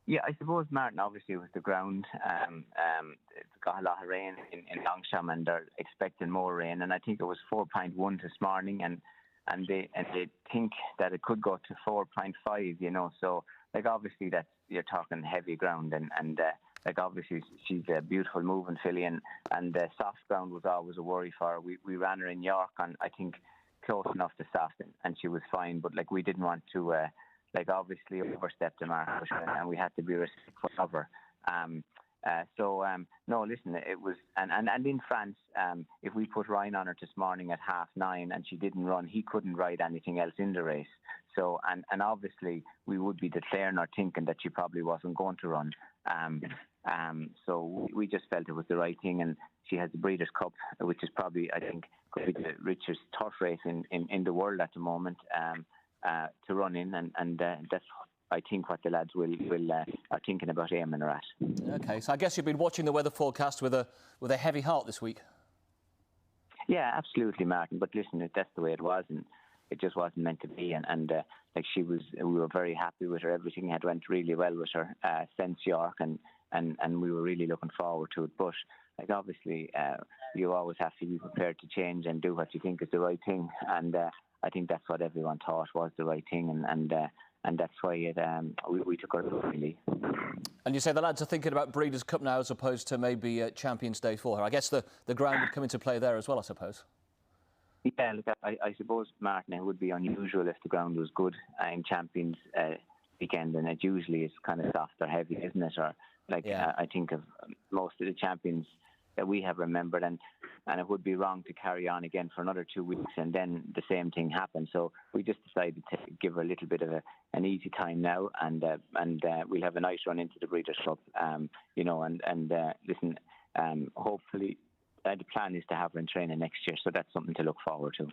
Yeah, I suppose, Martin, obviously it was the ground. It got a lot of rain in Longchamp, and they're expecting more rain. And I think it was 4.1 this morning, and they think that it could go to 4.5. So like obviously you're talking heavy ground, and like obviously she's a beautiful moving filly, and soft ground was always a worry for her. We ran her in York, and I think close enough to soft, and she was fine. But like we didn't want to. Obviously overstep the mark, and we had to be respectful of her. No, listen, it was, and in France, if we put Ryan on her this morning at 9:30 and she didn't run, he couldn't ride anything else in the race. So, and obviously we would be declaring or thinking that she probably wasn't going to run. So we just felt it was the right thing, and she has the Breeders' Cup, which is probably, I think, could be the richest turf race in the world at the moment. To run in, and that's, I think, what the lads are thinking about aiming her at. Okay, so I guess you've been watching the weather forecast with a heavy heart this week. Yeah, absolutely, Martin. But listen, that's the way it was, and it just wasn't meant to be. And like we were very happy with her. Everything had went really well with her since York, and we were really looking forward to it. But like obviously, you always have to be prepared to change and do what you think is the right thing, and I think that's what everyone thought was the right thing, and that's why we took her really. And you say the lads are thinking about Breeders' Cup now as opposed to maybe Champions Day for her. I guess the ground would come into play there as well, I suppose. Yeah, look, I suppose, Martin, it would be unusual if the ground was good in Champions weekend, and it usually is kind of soft or heavy, isn't it? Or like I think of most of the champions that we have remembered, and it would be wrong to carry on again for another 2 weeks and then the same thing happened. So we just decided to give her a little bit of an easy time now, and we'll have a nice run into the Breeders' Cup, listen, hopefully the plan is to have her in training next year, so that's something to look forward to.